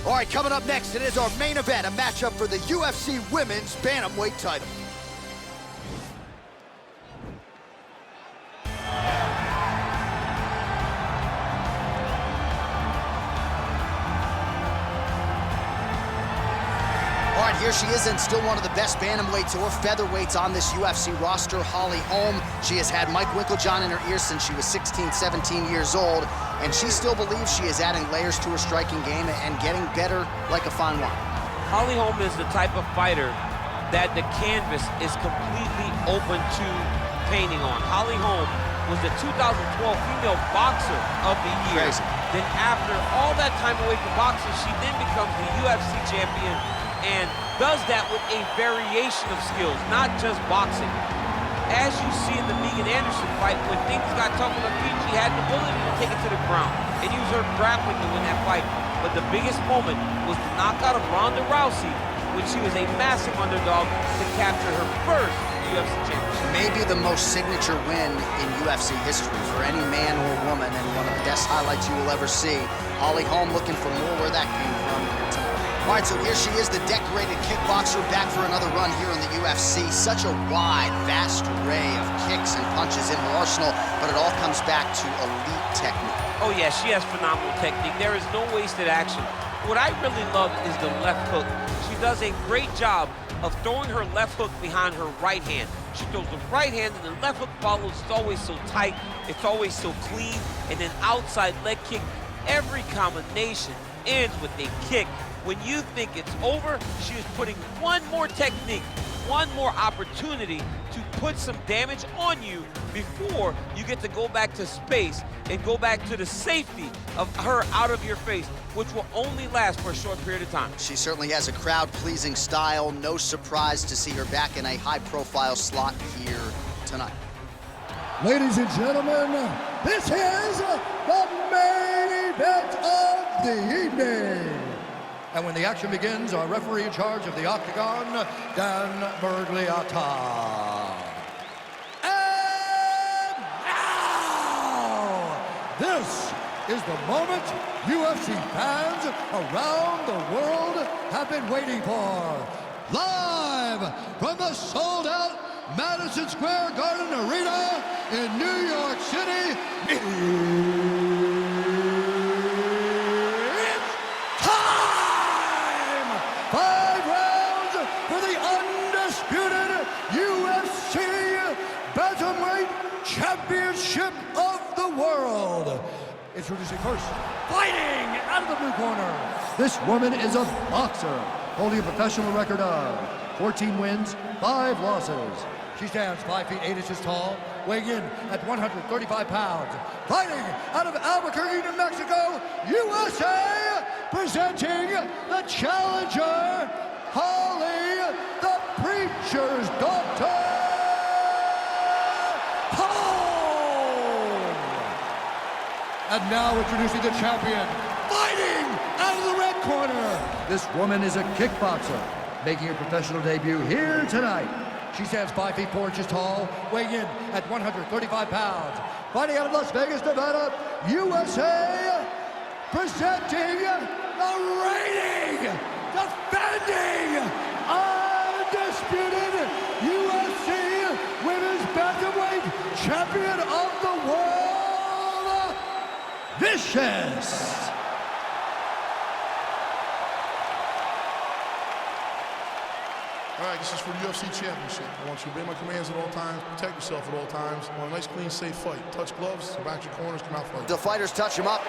All right, coming up next, it is our main event, a matchup for the UFC Women's Bantamweight title. All right, here she is, and still one of the best bantamweights or featherweights on this UFC roster, Holly Holm. She has had Mike Winkeljohn in her ear since she was 16, 17 years old, and she still believes she is adding layers to her striking game and getting better like a fine wine. Holly Holm is the type of fighter that the canvas is completely open to painting on. Holly Holm was the 2012 Female Boxer of the Year. Crazy. Then after all that time away from boxing, she then becomes the UFC champion and does that with a variation of skills, not just boxing. As you see in the Megan Anderson fight, when things got tough on her feet, she had the ability to take it to the ground and use her grappling to win that fight. But the biggest moment was the knockout of Ronda Rousey when she was a massive underdog to capture her first UFC championship. Maybe the most signature win in UFC history for any man or woman, and one of the best highlights you will ever see. Holly Holm looking for more where that came from here tonight. All right, so here she is, the decorated kickboxer, back for another run here in the UFC. Such a wide, vast array of kicks and punches in her arsenal, but it all comes back to elite technique. Oh yeah, she has phenomenal technique. There is no wasted action. What I really love is the left hook. She does a great job of throwing her left hook behind her right hand. She throws the right hand and the left hook follows. It's always so tight, it's always so clean, and then outside leg kick. Every combination ends with a kick. When you think it's over, she is putting one more technique, one more opportunity to put some damage on you before you get to go back to space and go back to the safety of her out of your face, which will only last for a short period of time. She certainly has a crowd-pleasing style. No surprise to see her back in a high-profile slot here tonight. Ladies and gentlemen, this is the main event of the evening. And when the action begins, our referee in charge of the Octagon, Dan Bergliata. And now, this is the moment UFC fans around the world have been waiting for. Live from the sold-out Madison Square Garden Arena in New York City, it's time! 5 rounds for the undisputed UFC Bantamweight Championship of the World. Introducing first, fighting out of the blue corner. This woman is a boxer, holding a professional record of 14 wins, 5 losses. She stands 5 feet 8 inches tall, weighing in at 135 pounds. Fighting out of Albuquerque, New Mexico, USA, presenting the challenger, Holly, the Preacher's Daughter, Holm. And now introducing the champion, fighting out of the red corner. This woman is a kickboxer, making her professional debut here tonight. She stands 5 feet 4 inches tall, weighing in at 135 pounds. Fighting out of Las Vegas, Nevada, USA, presenting the reigning, defending, undisputed UFC Women's Bantamweight Champion of the World, Vicious. All right, this is for the UFC Championship. I want you to obey my commands at all times, protect yourself at all times. I want a nice, clean, safe fight. Touch gloves, back your corners, come out fight. The fighters touch him up.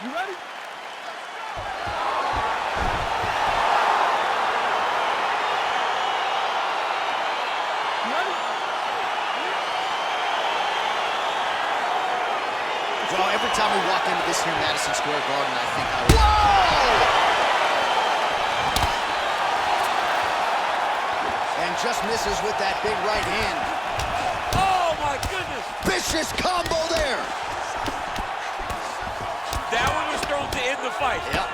You ready? Well, every time we walk into this here Madison Square Garden, I think I would... Whoa! And just misses with that big right hand. Oh my goodness! Vicious combo there. That one was thrown to end the fight. Yep.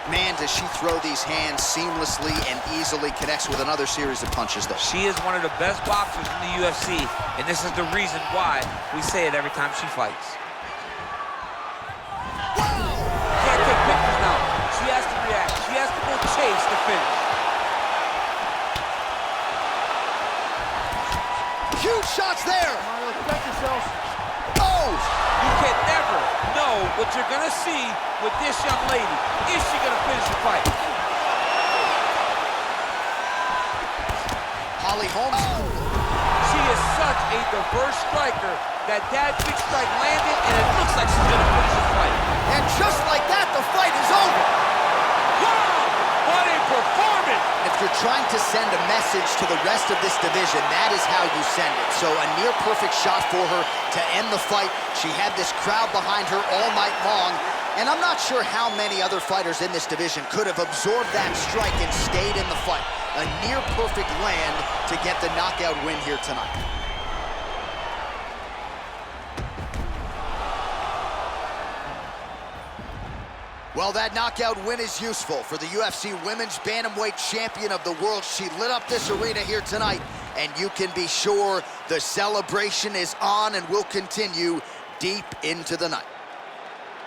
Man, did does she throw these hands seamlessly and easily, connects with another series of punches, though. She is one of the best boxers in the UFC, and this is the reason why we say it every time she fights. Can't take pictures now. She has to react. She has to go chase the finish. Huge shots there. Mario, protect yourself. Oh! You can never know what you're gonna see with this young lady. Is she gonna finish the fight? Holly Holmes. She is such a diverse striker that big strike landed, and it looks like she's gonna finish the fight. And just like that, the fight is over. Wow! What a performance! If you're trying to send a message to the rest of this division, that is how you send it. So a near-perfect shot for her to end the fight. She had this crowd behind her all night long, and I'm not sure how many other fighters in this division could have absorbed that strike and stayed in the fight. A near-perfect land to get the knockout win here tonight. Well, that knockout win is useful for the UFC Women's Bantamweight Champion of the World. She lit up this arena here tonight, and you can be sure the celebration is on and will continue deep into the night.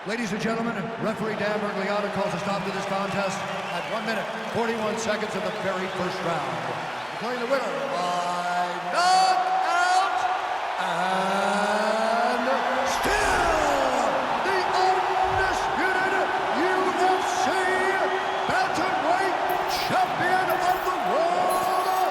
Ladies and gentlemen, referee Dan Bergliano calls a stop to this contest at 1 minute, 41 seconds of the very first round. Declaring the winner by knockout, and still the undisputed UFC Bantamweight Champion of the World.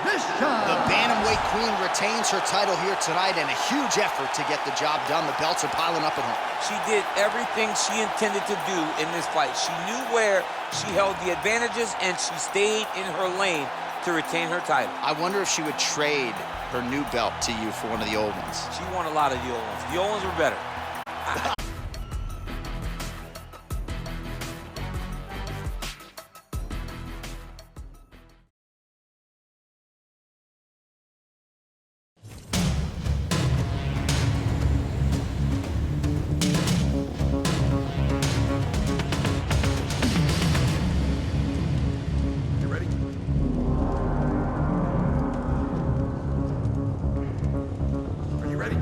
This time, The Bantamweight Queen retains her title here tonight, and a huge effort to get the job done. The belts are piling up at home. She did everything she intended to do in this fight. She knew where she held the advantages, and she stayed in her lane to retain her title. I wonder if she would trade her new belt to you for one of the old ones. She won a lot of the old ones. The old ones were better. you ready? Are you ready?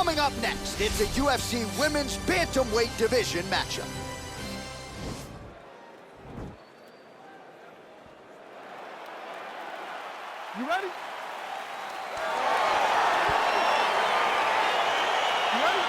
Coming up next, it's a UFC Women's Bantamweight Division matchup. You ready? You ready?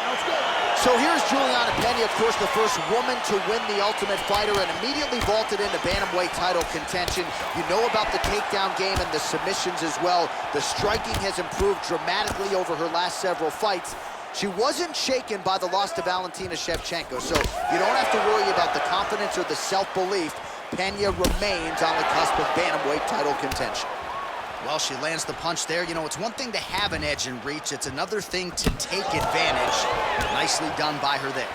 Now let's go. So here's Juliana Pena, of course, the first woman to win the Ultimate Fighter and immediately vaulted into bantamweight title contention. You know about the takedown game and the submissions as well. The striking has improved dramatically over her last several fights. She wasn't shaken by the loss to Valentina Shevchenko, so you don't have to worry about the confidence or the self-belief. Pena remains on the cusp of bantamweight title contention. Well, she lands the punch there. You know, it's one thing to have an edge in reach. It's another thing to take advantage. Nicely done by her there.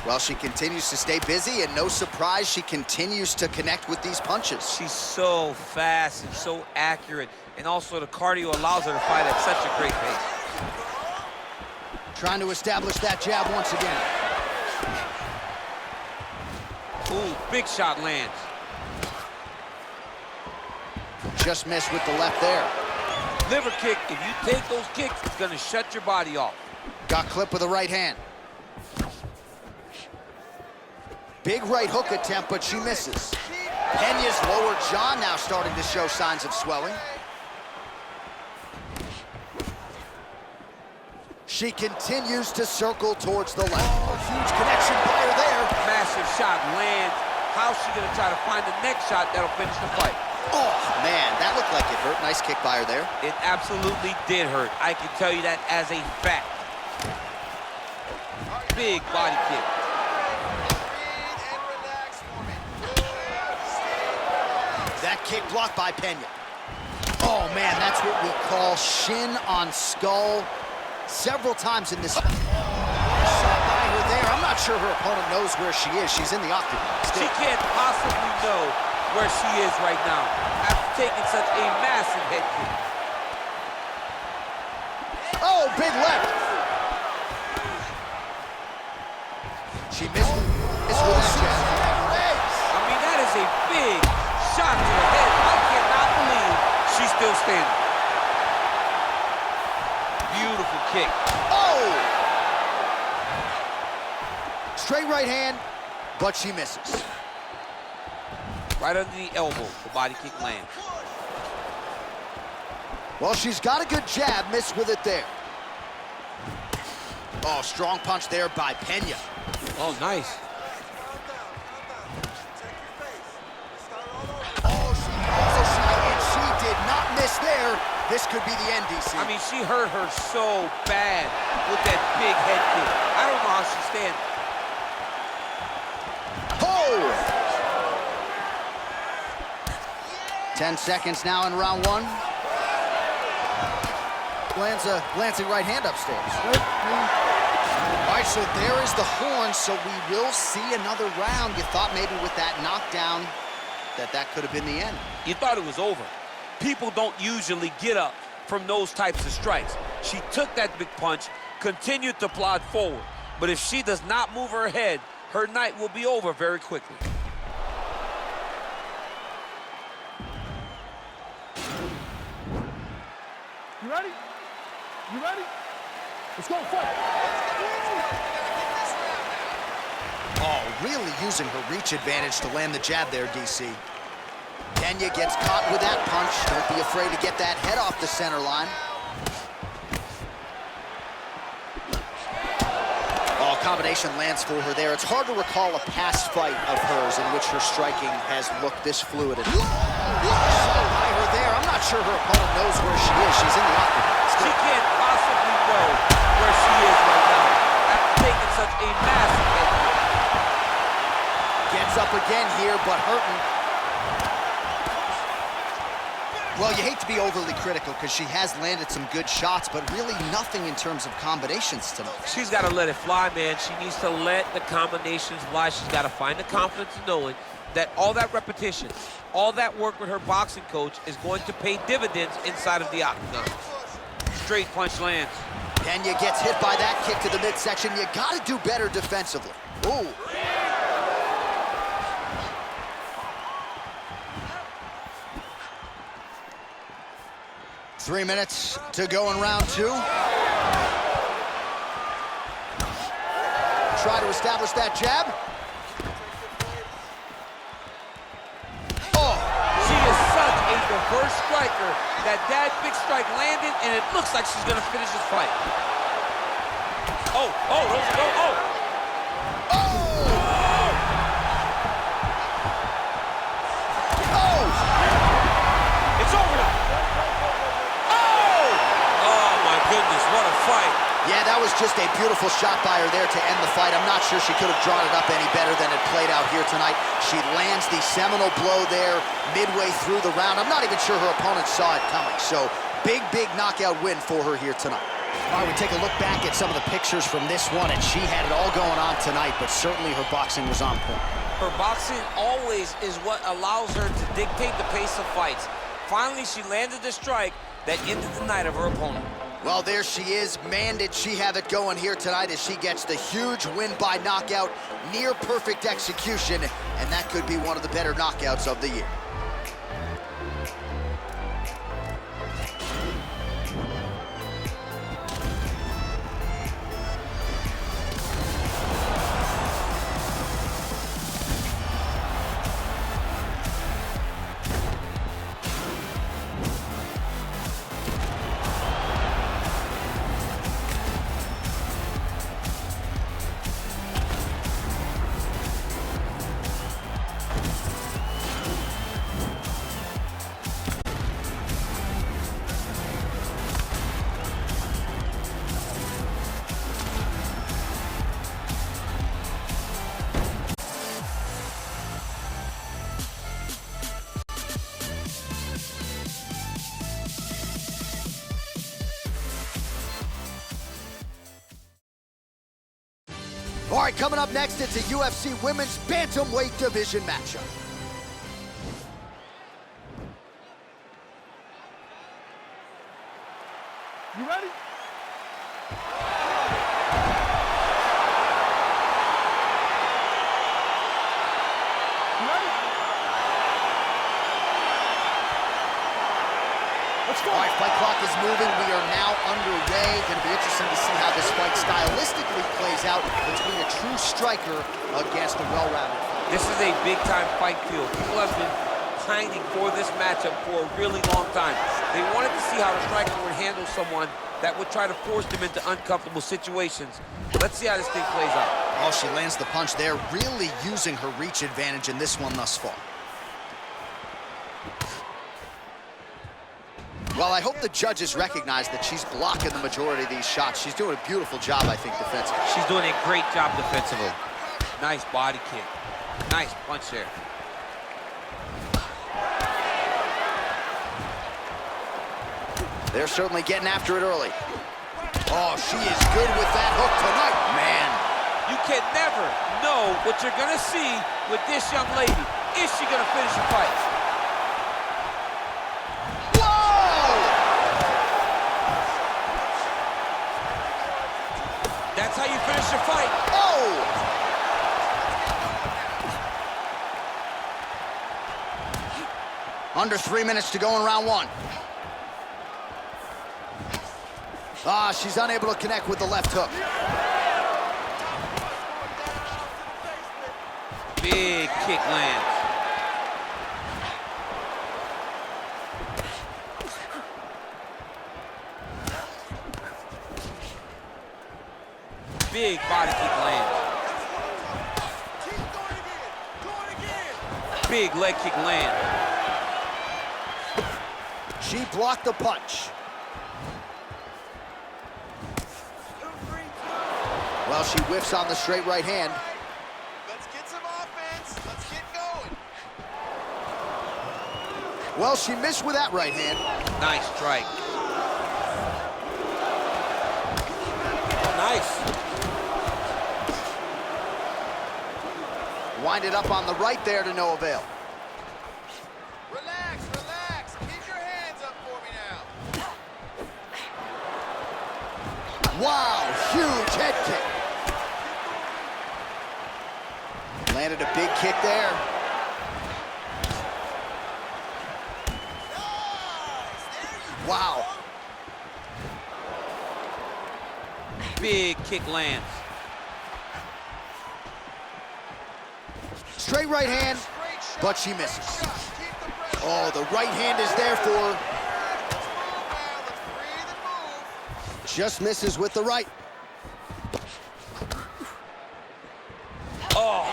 Well, she continues to stay busy, and no surprise, she continues to connect with these punches. She's so fast and so accurate, and also the cardio allows her to fight at such a great pace. Trying to establish that jab once again. Ooh, big shot lands. Just missed with the left there. Liver kick, if you take those kicks, it's gonna shut your body off. Got clipped with the right hand. Big right hook attempt, but she misses. Pena's lower jaw now starting to show signs of swelling. She continues to circle towards the left. Oh, huge connection by her there. Massive shot lands. How's she gonna try to find the next shot that'll finish the fight? Oh, man, that looked like it hurt. Nice kick by her there. It absolutely did hurt. I can tell you that as a fact. Big body kick. That kick blocked by Pena. Oh, man, that's what we call shin on skull. Several times in this shot by her there. I'm not sure her opponent knows where she is. She's in the octagon. She can't possibly know where she is right now after taking such a massive head kick. Oh, big left. She missed with that jab. I mean, that is a big shot to the head. I cannot believe she's still standing. Beautiful kick. Oh! Straight right hand, but she misses. Right under the elbow, the body kick lands. Well, she's got a good jab, missed with it there. Oh, strong punch there by Pena. Oh, nice. Oh, she throws a shot, and she did not miss there. This could be the end, DC. I mean, she hurt her so bad with that big head kick. I don't know how she's standing. Oh! 10 seconds now in round one. Lands a glancing right hand upstairs. All right, so there is the horn, so we will see another round. You thought maybe with that knockdown that could have been the end. You thought it was over. People don't usually get up from those types of strikes. She took that big punch, continued to plod forward. But if she does not move her head, her night will be over very quickly. You ready? You ready? Let's go, fight. Oh, really using her reach advantage to land the jab there, DC. Pena gets caught with that punch. Don't be afraid to get that head off the center line. Oh, combination lands for her there. It's hard to recall a past fight of hers in which her striking has looked this fluid. And by her there. I'm not sure her opponent knows where she is. She's in the octagon. She can't possibly know where she is right now after taking such a massive hit. Gets up again here, but hurting. Well, you hate to be overly critical because she has landed some good shots, but really nothing in terms of combinations tonight. She's got to let it fly, man. She needs to let the combinations fly. She's got to find the confidence in knowing that all that repetition, all that work with her boxing coach is going to pay dividends inside of the octagon. Straight punch lands. Pena gets hit by that kick to the midsection. You got to do better defensively. Ooh. 3 minutes to go in round 2. Try to establish that jab. Oh! She is such a diverse striker that big strike landed, and it looks like she's gonna finish this fight. Oh, those go, oh! It's over now. Oh my goodness, what a fight. Yeah, that was just a beautiful shot by her there to end the fight. I'm not sure she could have drawn it up any better than it played out here tonight. She lands the seminal blow there midway through the round. I'm not even sure her opponent saw it coming. So big knockout win for her here tonight. All right, we take a look back at some of the pictures from this one, and she had it all going on tonight, but certainly her boxing was on point. Her boxing always is what allows her to dictate the pace of fights. Finally, she landed the strike that ended the night of her opponent. Well, there she is. Man, did she have it going here tonight as she gets the huge win by knockout, near perfect execution, and that could be one of the better knockouts of the year. All right, coming up next, it's a UFC Women's Bantamweight Division matchup. You ready? You ready? Let's go. All right, fight clock is moving. We are now underway. Going to be interesting to see how this fight stylistically plays out between a true striker against a well-rounded fighter. This is a big-time fight field. People have been pining for this matchup for a really long time. They wanted to see how the striker would handle someone that would try to force them into uncomfortable situations. Let's see how this thing plays out. Oh, she lands the punch there, really using her reach advantage in this one thus far. Well, I hope the judges recognize that she's blocking the majority of these shots. She's doing a beautiful job, I think, defensively. She's doing a great job defensively. Nice body kick. Nice punch there. They're certainly getting after it early. Oh, she is good with that hook tonight, man. You can never know what you're gonna see with this young lady. Is she gonna finish the fight? Whoa! That's how you finish your fight. Oh! Under 3 minutes to go in round 1. Ah, she's unable to connect with the left hook. Big kick lands. Big body kick lands. Big leg kick lands. She blocked the punch. Well, she whiffs on the straight right hand. Let's get some offense. Let's get going. Well, she missed with that right hand. Nice strike. Nice. Winded up on the right there to no avail. Relax, relax. Keep your hands up for me now. Wow, huge head kick. Landed a big kick there. Nice. There you Wow. Big kick lands. Straight right hand, but she misses. Oh, the right hand is there for her. Just misses with the right. Oh.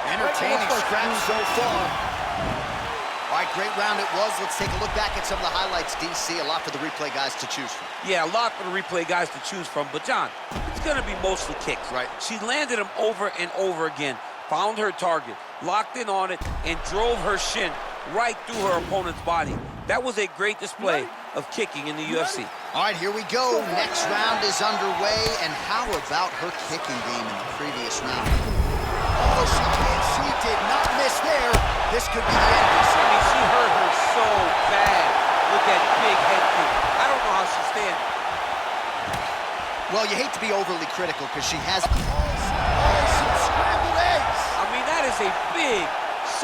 Entertaining scratch so far. All right, great round it was. Let's take a look back at some of the highlights, DC. A lot for the replay guys to choose from. Yeah, a lot for the replay guys to choose from. But, John, it's going to be mostly kicks. Right. She landed them over and over again, found her target, locked in on it, and drove her shin right through her opponent's body. That was a great display of kicking in the UFC. All right, here we go. Next round is underway. And how about her kicking game in the previous round? Oh, she did not miss there. This could be the end. I mean, she hurt her so bad with that big head kick. I don't know how she's standing. Well, you hate to be overly critical because she has some scrambled eggs. I mean, that is a big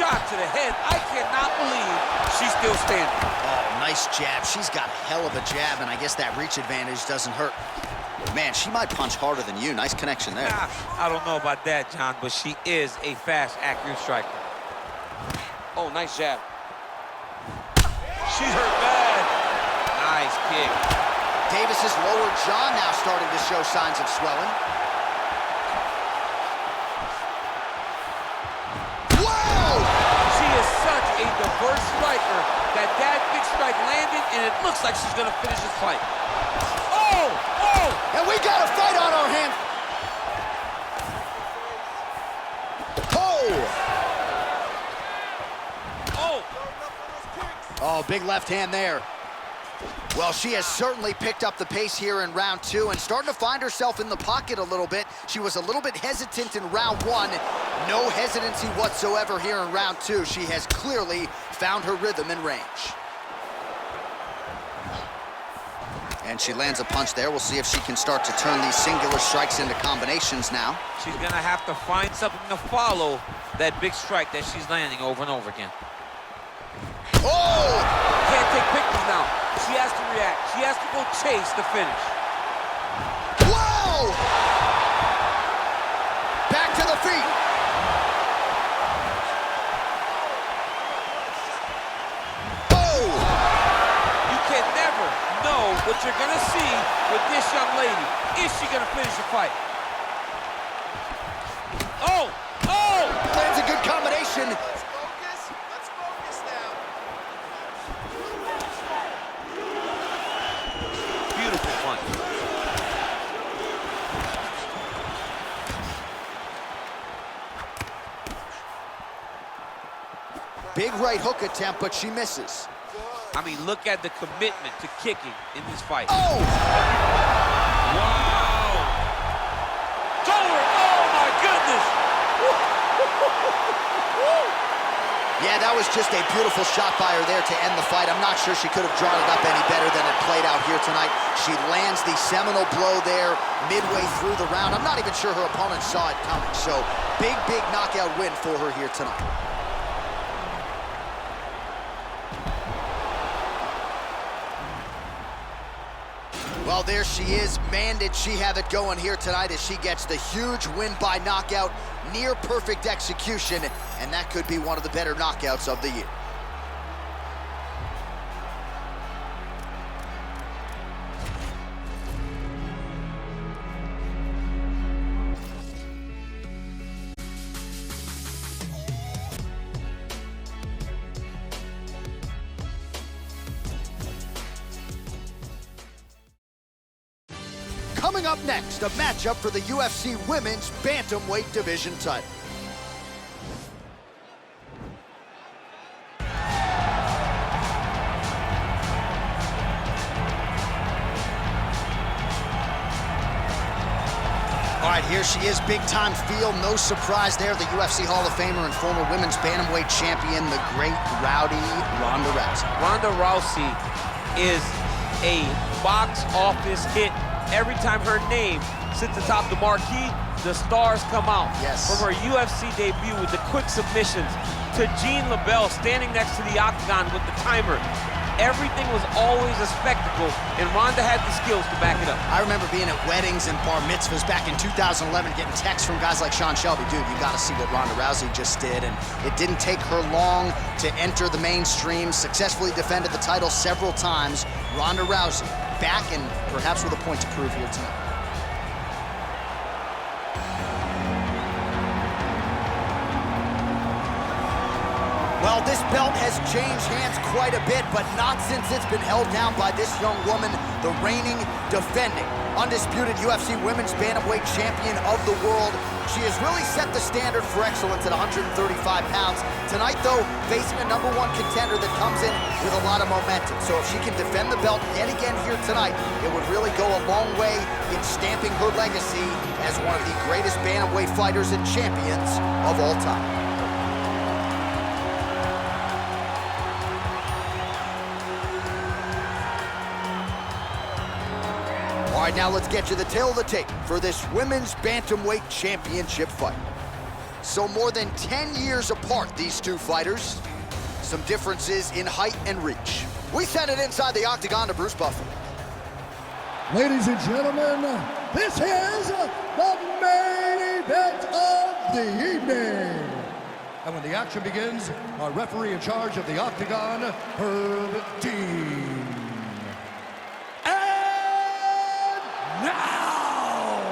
shot to the head. I cannot believe she's still standing. Oh, nice jab. She's got a hell of a jab, and I guess that reach advantage doesn't hurt. Man, she might punch harder than you. Nice connection there. I don't know about that, John, but she is a fast, accurate striker. Oh, nice jab. She's hurt bad. Nice kick. Davis's lower jaw now starting to show signs of swelling. Whoa! She is such a diverse striker that big strike landed, and it looks like she's going to finish this fight. Oh! Oh! And we got a fight on our hands. Oh! Oh, big left hand there. Well, she has certainly picked up the pace here in round two and starting to find herself in the pocket a little bit. She was a little bit hesitant in round one. No hesitancy whatsoever here in round two. She has clearly found her rhythm and range. And she lands a punch there. We'll see if she can start to turn these singular strikes into combinations now. She's going to have to find something to follow that big strike that she's landing over and over again. Oh! Can't take pictures now. She has to react. She has to go chase the finish. Whoa! Back to the feet. Oh! You can never know what you're going to see with this young lady. Is she going to finish the fight? Oh! Oh! Lands a good combination. Let's focus now. Beautiful punch. Big right hook attempt, but she misses. I mean, look at the commitment to kicking in this fight. Oh! Wow! Told her! Oh, my goodness! Yeah, that was just a beautiful shot by her there to end the fight. I'm not sure she could have drawn it up any better than it played out here tonight. She lands the seminal blow there midway through the round. I'm not even sure her opponent saw it coming. So, big knockout win for her here tonight. Well, there she is. Man, did she have it going here tonight as she gets the huge win by knockout, near perfect execution, and that could be one of the better knockouts of the year. Coming up next, a matchup for the UFC Women's Bantamweight Division title. All right, here she is, big-time feel. No surprise there, the UFC Hall of Famer and former women's bantamweight champion, the great rowdy Ronda Rousey. Ronda Rousey is a box office hit every time her name sits atop the marquee, the stars come out. Yes. From her UFC debut with the quick submissions to Jean LaBelle standing next to the octagon with the timer. Everything was always a spectacle, and Ronda had the skills to back it up. I remember being at weddings and bar mitzvahs back in 2011, getting texts from guys like Sean Shelby. Dude, you gotta see what Ronda Rousey just did. And it didn't take her long to enter the mainstream, successfully defended the title several times. Ronda Rousey back and perhaps with a point to prove here tonight. Well, this belt has changed hands quite a bit, but not since it's been held down by this young woman, the reigning, defending, undisputed UFC Women's Bantamweight Champion of the world. She has really set the standard for excellence at 135 pounds. Tonight, though, facing a #1 contender that comes in with a lot of momentum. So if she can defend the belt yet again here tonight, it would really go a long way in stamping her legacy as one of the greatest bantamweight fighters and champions of all time. All right, now let's get you the tail of the tape for this Women's Bantamweight Championship fight. So more than 10 years apart, these two fighters. Some differences in height and reach. We send it inside the octagon to Bruce Buffer. Ladies and gentlemen, this is the main event of the evening. And when the action begins, our referee in charge of the octagon, Herb Dean. Now,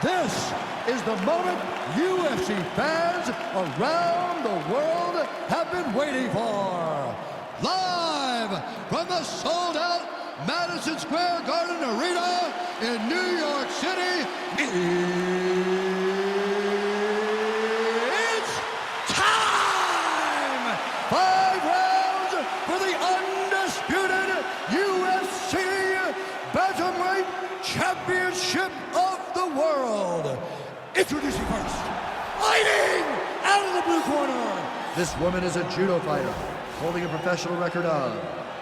this is the moment UFC fans around the world have been waiting for. Live from the sold-out Madison Square Garden Arena in New York City, it's time! 5 rounds for the undisputed UFC Bantamweight Championship of the world. Introducing first, fighting out of the blue corner. This woman is a judo fighter, holding a professional record of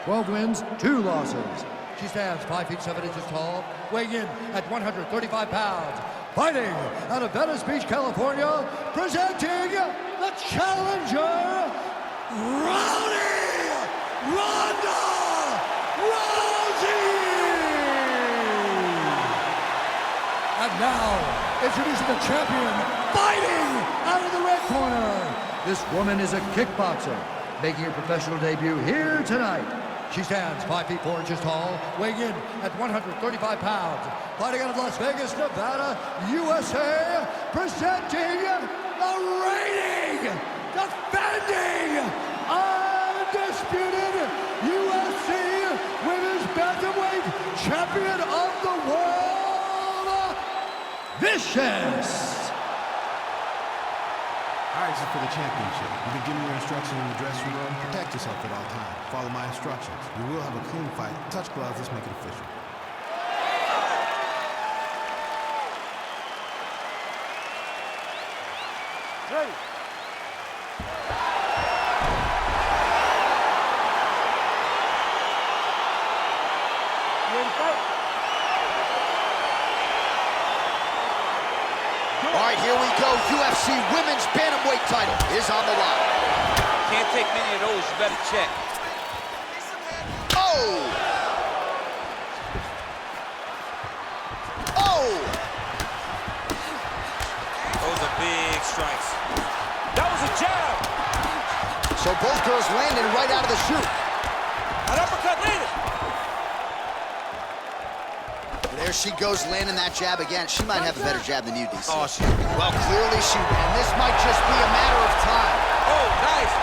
12 wins, 2 losses. She stands 5 feet 7 inches tall, weighing in at 135 pounds. Fighting out of Venice Beach, California, presenting the challenger, Ronda Rousey. And now, introducing the champion, fighting out of the red corner. This woman is a kickboxer, making her professional debut here tonight. She stands 5 feet 4 inches tall, weighing in at 135 pounds. Fighting out of Las Vegas, Nevada, USA, presenting the reigning, defending, undisputed UFC Women's Bantamweight Champion of the world, Vicious. All right, this is for the championship. You've been giving your instructions in the dressing room. Protect yourself at all times. Follow my instructions. We will have a clean fight. Touch gloves. Let's make it official. Ready. All right, here we go. UFC Women's Bantamweight title is on the line. Can't take many of those, you better check. Oh! Oh! Those are big strikes. That was a jab. So both girls landing right out of the chute. An uppercut landed. There she goes, landing that jab again. She might have a better jab than you, DC. Oh, she. Well, clearly she, and this might just be a matter of time. Oh, nice.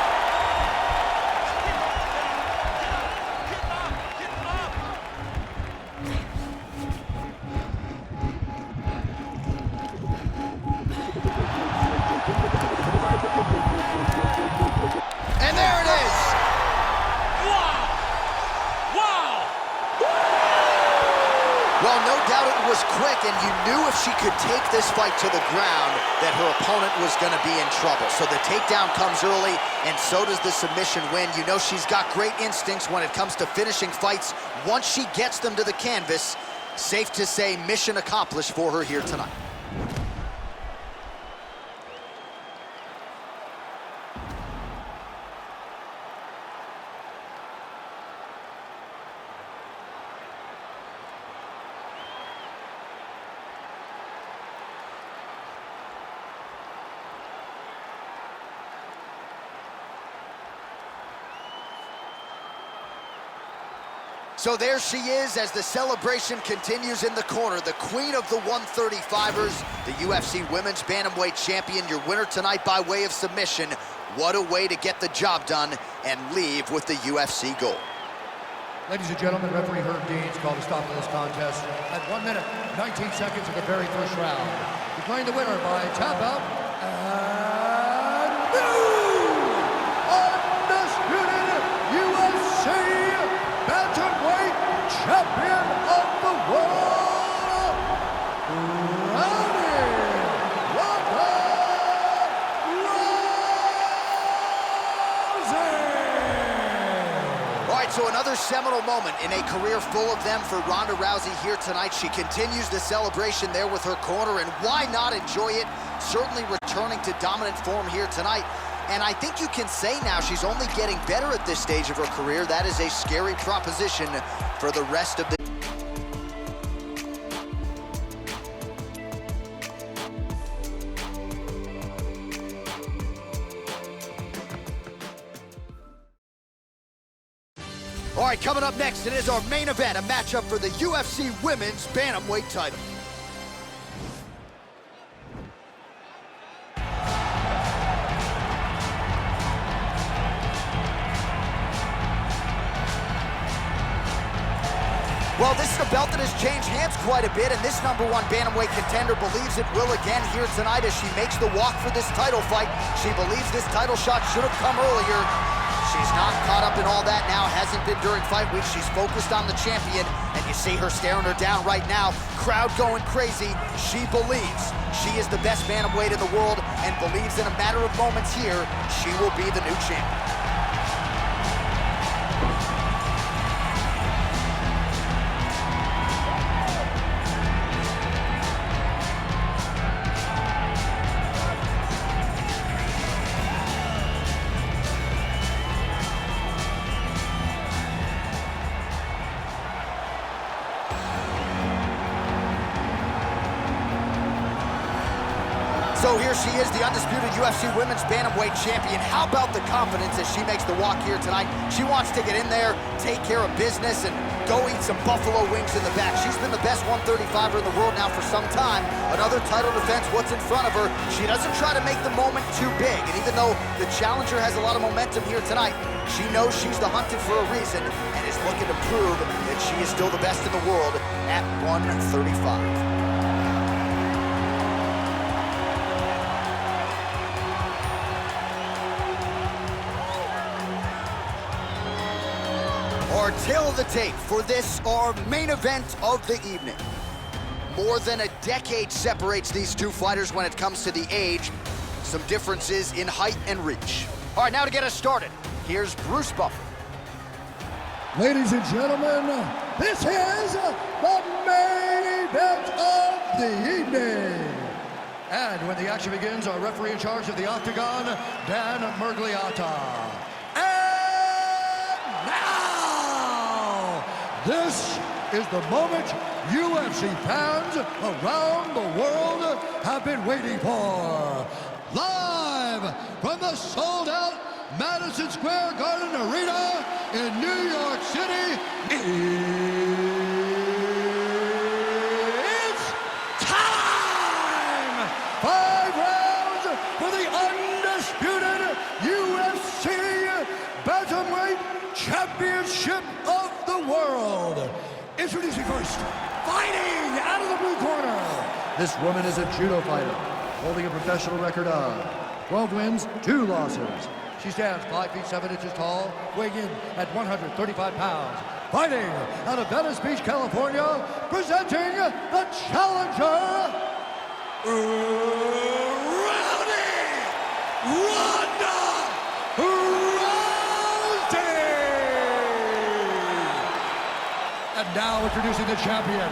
And there it is. Wow. Wow. Well, no doubt it was quick, and you knew if she could take this fight to the ground that her opponent was going to be in trouble. So the takedown comes early, and so does the submission win. You know she's got great instincts when it comes to finishing fights once she gets them to the canvas. Safe to say mission accomplished for her here tonight. So there she is as the celebration continues in the corner. The queen of the 135ers, the UFC Women's Bantamweight Champion, your winner tonight by way of submission. What a way to get the job done and leave with the UFC gold. Ladies and gentlemen, referee Herb Dean's called a stop to this contest at 1 minute, 19 seconds of the very first round. Declaring the winner by tap out and undisputed UFC Bantamweight Champion of the world, Ronda Rousey. All right, so another seminal moment in a career full of them for Ronda Rousey here tonight. She continues the celebration there with her corner, and why not enjoy it? Certainly returning to dominant form here tonight. And I think you can say now she's only getting better at this stage of her career. That is a scary proposition for the rest of the... All right, coming up next, it is our main event, a matchup for the UFC Women's Bantamweight title. Well, this is a belt that has changed hands quite a bit, and this #1 bantamweight contender believes it will again here tonight as she makes the walk for this title fight. She believes this title shot should have come earlier. She's not caught up in all that now, hasn't been during fight week. She's focused on the champion, and you see her staring her down right now. Crowd going crazy. She believes she is the best bantamweight in the world and believes in a matter of moments here, she will be the new champion. So here she is, the undisputed UFC Women's Bantamweight Champion. How about the confidence as she makes the walk here tonight? She wants to get in there, take care of business, and go eat some buffalo wings in the back. She's been the best 135er in the world now for some time. Another title defense, what's in front of her. She doesn't try to make the moment too big, and even though the challenger has a lot of momentum here tonight, she knows she's the hunted for a reason and is looking to prove that she is still the best in the world at 135. Our tail of the tape for this, our main event of the evening. More than a decade separates these two fighters when it comes to the age. Some differences in height and reach. All right, now to get us started, here's Bruce Buffer. Ladies and gentlemen, this is the main event of the evening. And when the action begins, our referee in charge of the Octagon, Dan Murgliata. This is the moment UFC fans around the world have been waiting for. Live from the sold-out Madison Square Garden Arena in New York City, it's time! 5 rounds for the undisputed UFC Bantamweight Championship of the world. Introducing first, fighting out of the blue corner. This woman is a judo fighter, holding a professional record of 12 wins, 2 losses. She stands 5 feet 7 inches tall, weighing in at 135 pounds. Fighting out of Venice Beach, California, presenting the challenger, Ronda Rousey! And now introducing the champion,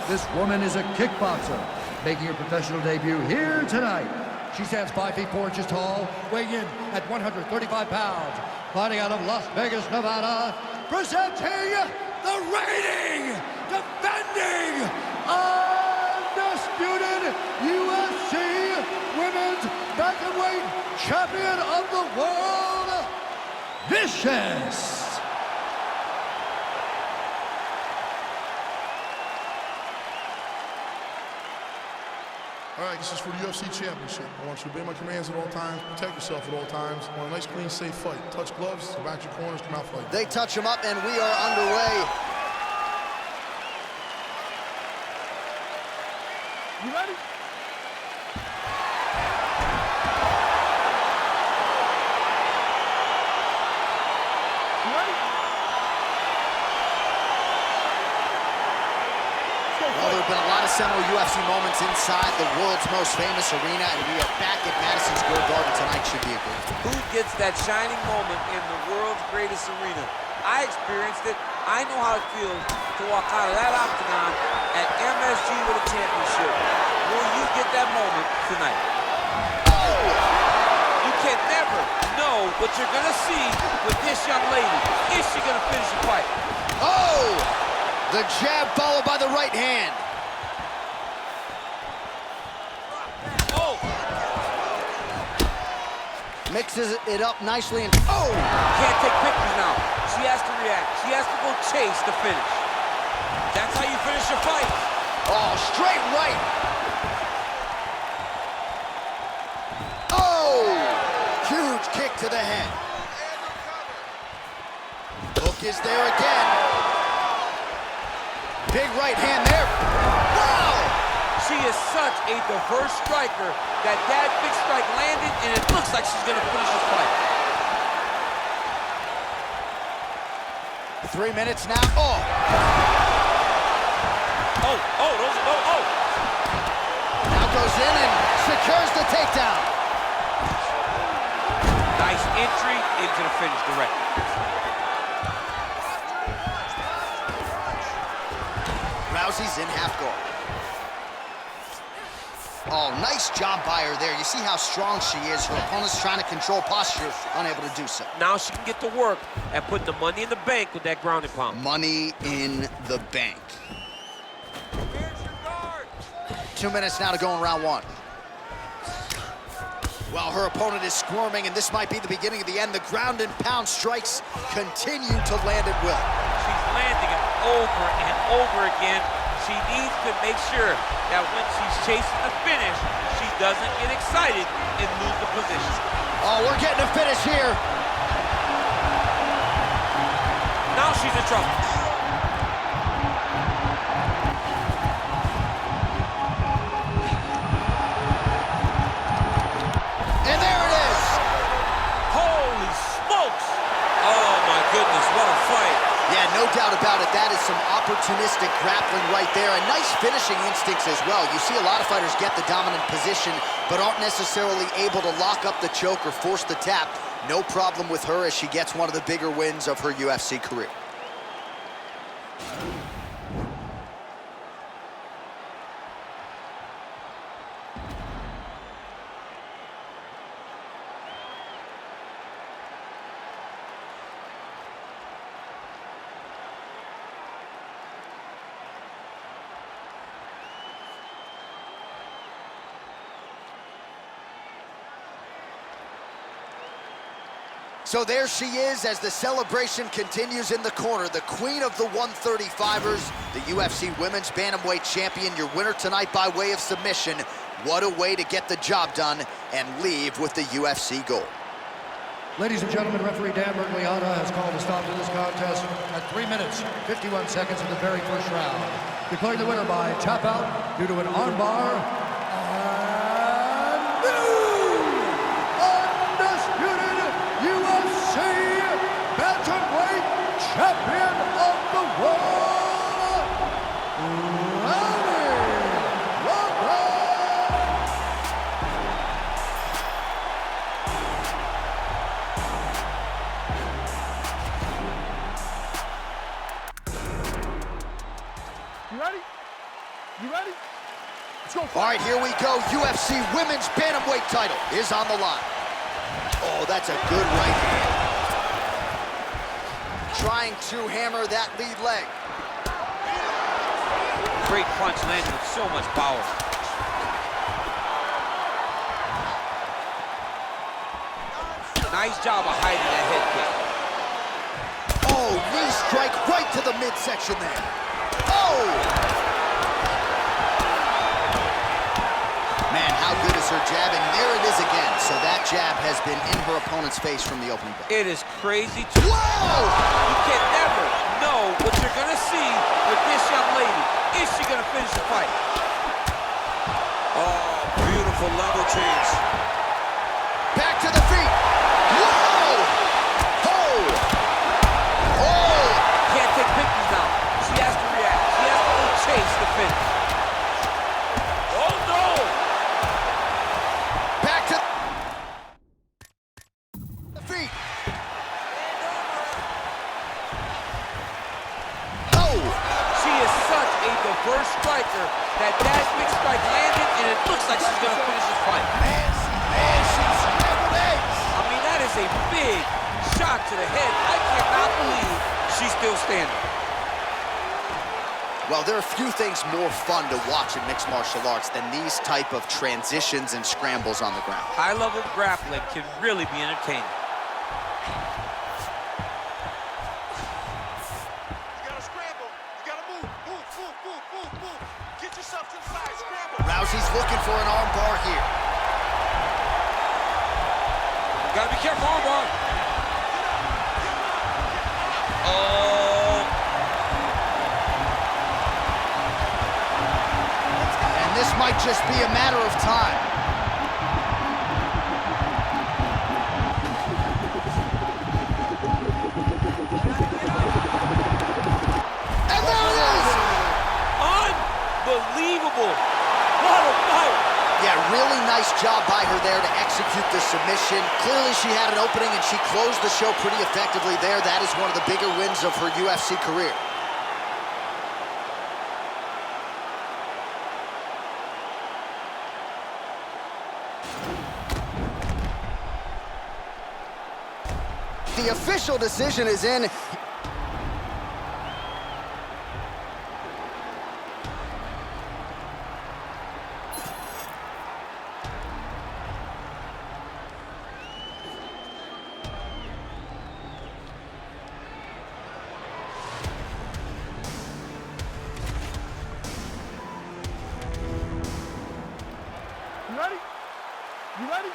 This woman is a kickboxer, making her professional debut here tonight. She stands 5 feet 4 inches tall, weighing in at 135 pounds. Fighting out of Las Vegas, Nevada, presenting the reigning, defending, undisputed UFC Women's Bantamweight Champion of the World, Vicious. All right, this is for the UFC Championship. I want you to obey my commands at all times, protect yourself at all times. I want a nice, clean, safe fight. Touch gloves, back your corners, come out fight. They touch him up, and we are underway. You ready? You ready? Well, there have been a lot of seminal UFC moments inside the world's most famous arena, and we are back at Madison Square Garden tonight. Should be a good one. Who gets that shining moment in the world's greatest arena? I experienced it. I know how it feels to walk out of that octagon at MSG with a championship. Will you get that moment tonight? Oh! You can never know what you're going to see with this young lady. Is she going to finish the fight? Oh! The jab followed by the right hand. Oh! Mixes it up nicely and oh! Can't take pictures now. She has to react. She has to go chase the finish. That's how you finish your fight. Oh, straight right. Oh! Huge kick to the head. Hook is there again. Big right hand there. Wow! She is such a diverse striker that big strike landed, and it looks like she's going to finish this fight. 3 minutes now. Oh! Now goes in and secures the takedown. Nice entry into the finish directly. Rousey's in half guard. Oh, nice job by her there. You see how strong she is. Her opponent's trying to control posture, unable to do so. Now she can get to work and put the money in the bank with that ground and pound. Money in the bank. 2 minutes now to go in round one. While her opponent is squirming, and this might be the beginning of the end, the ground and pound strikes continue to land at will. She's landing it over and over again. She needs to make sure that when she's chasing the finish, she doesn't get excited and lose the position. Oh, we're getting a finish here. Now she's in trouble. And there it is. Holy smokes! Oh my goodness, what a fight. Yeah, no doubt about it. That is some opportunistic grappling right there, and nice finishing instincts as well. You see a lot of fighters get the dominant position, but aren't necessarily able to lock up the choke or force the tap. No problem with her as she gets one of the bigger wins of her UFC career. So there she is as the celebration continues in the corner. The queen of the 135ers, the UFC Women's Bantamweight Champion, your winner tonight by way of submission. What a way to get the job done and leave with the UFC gold. Ladies and gentlemen, referee Dan Bergliana has called a stop to this contest at 3 minutes, 51 seconds of the very first round. Declaring the winner by tap out due to an armbar. And new undisputed UFC Bantamweight Champion of the World, You ready? You ready? Let's go. All right, here we go. UFC Women's Bantamweight title is on the line. Oh, that's a good right hand. Trying to hammer that lead leg. Great punch landed with so much power. Nice job of hiding that head kick. Oh, knee strike right to the midsection there. Oh! Man, how good is her jab? And there it is again. So that jab has been in her opponent's face from the opening bell. It is crazy to... Whoa! You can never know what you're going to see with this young lady. Is she going to finish the fight? Oh, beautiful level change. Back to the feet. Whoa! Oh! Oh! Can't take pictures now. She has to react. She has to go chase the finish. Oh, no! Back to the feet. Oh! She is such a diverse striker that big strike landed, and it looks like she's going to finish this fight. Man, she's scrambled eggs. I mean, that is a big shot to the head. I cannot believe she's still standing. Well, there are few things more fun to watch in mixed martial arts than these type of transitions and scrambles on the ground. High-level grappling can really be entertaining. You gotta scramble. You gotta move. Move. Get yourself to the side. Scramble. Rousey's looking for an arm bar here. Gotta be careful, armbar. Oh. And this might just be a matter of time. And there it is! Unbelievable. What a fight. Yeah, really nice job by her there to execute the submission. Clearly she had an opening and she closed the show pretty effectively there. That is one of the bigger wins of her UFC career. The official decision is in. You ready?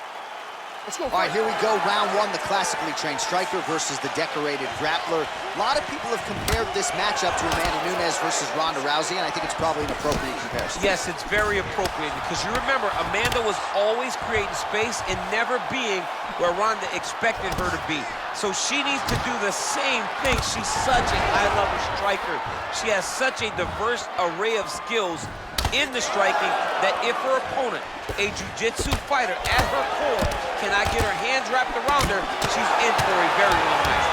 Let's go. All right, here we go. Round one, the classically trained striker versus the decorated grappler. A lot of people have compared this matchup to Amanda Nunes versus Ronda Rousey, and I think it's probably an appropriate comparison. Yes, it's very appropriate because you remember Amanda was always creating space and never being where Ronda expected her to be. So she needs to do the same thing. She's such a high-level striker. She has such a diverse array of skills in the striking that if her opponent, a jiu-jitsu fighter at her core, cannot get her hands wrapped around her, she's in for a very long night.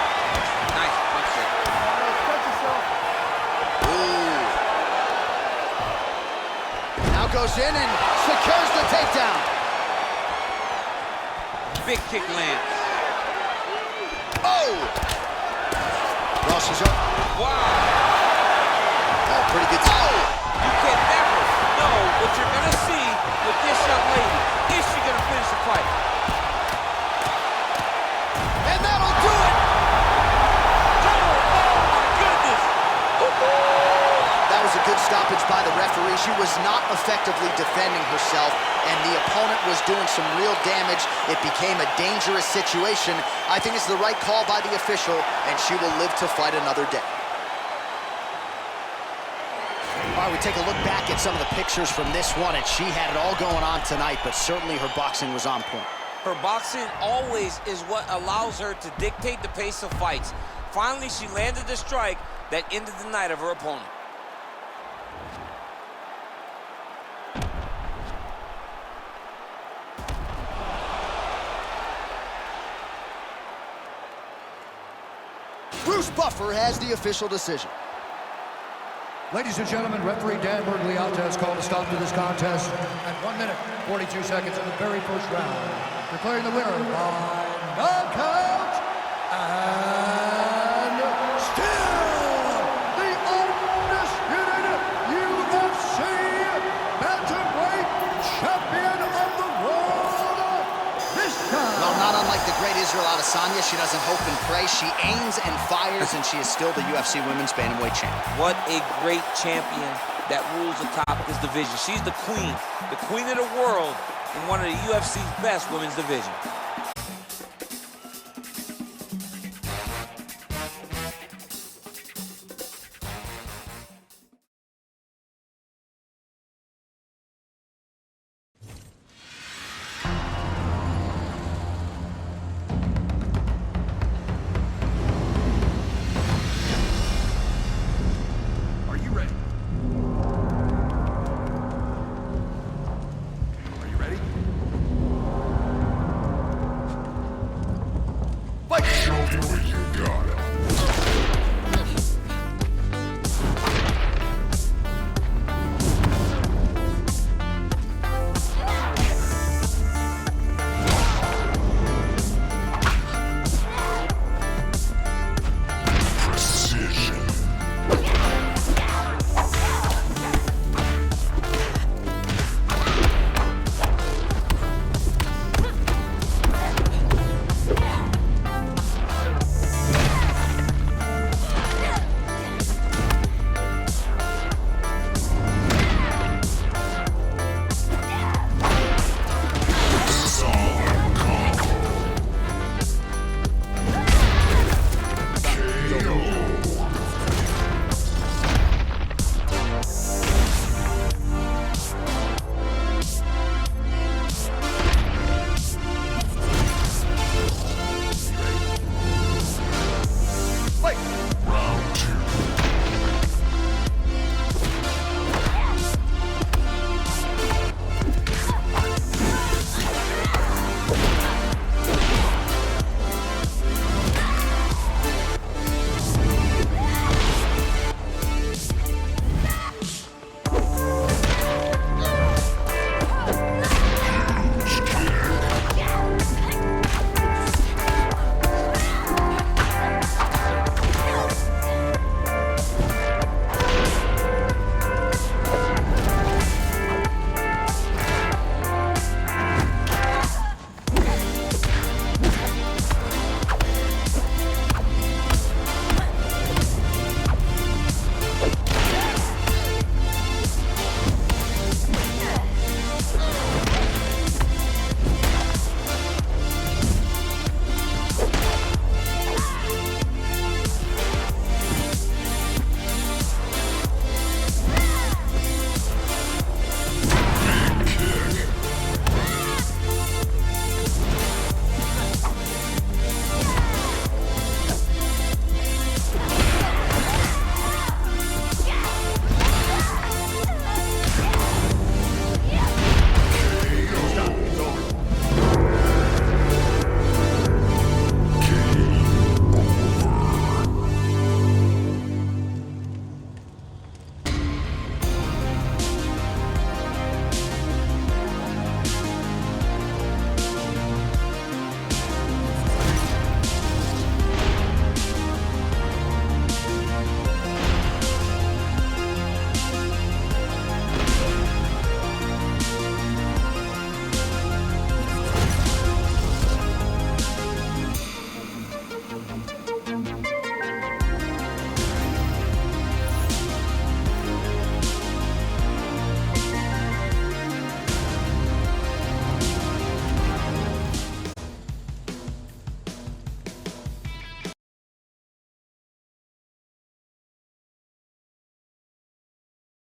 Nice punch there. Ooh. Now goes in and secures the takedown. Big kick lands. Oh! Well, she's up. Wow. Oh, pretty good. Oh! You can never know what you're going to see with this young lady. Is she going to finish the fight? And that'll do it! Oh, my goodness! That was a good stoppage by the referee. She was not effectively defending herself, and the opponent was doing some real damage. It became a dangerous situation. I think it's the right call by the official, and she will live to fight another day. All right, we take a look back at some of the pictures from this one, and she had it all going on tonight, but certainly her boxing was on point. Her boxing always is what allows her to dictate the pace of fights. Finally, she landed the strike that ended the night of her opponent. Bruce Buffer has the official decision. Ladies and gentlemen, referee Dan Bergliata has called a stop to this contest at 1 minute, 42 seconds in the very first round, declaring the winner by knockout and still the undisputed UFC bantamweight champion of the world this time. Well, not unlike the great Israel Adesanya, she doesn't hope and pray. She aims and fires, and she is still the UFC Women's Bantamweight champion. What a great champion that rules atop this division. She's the queen of the world in one of the UFC's best women's divisions.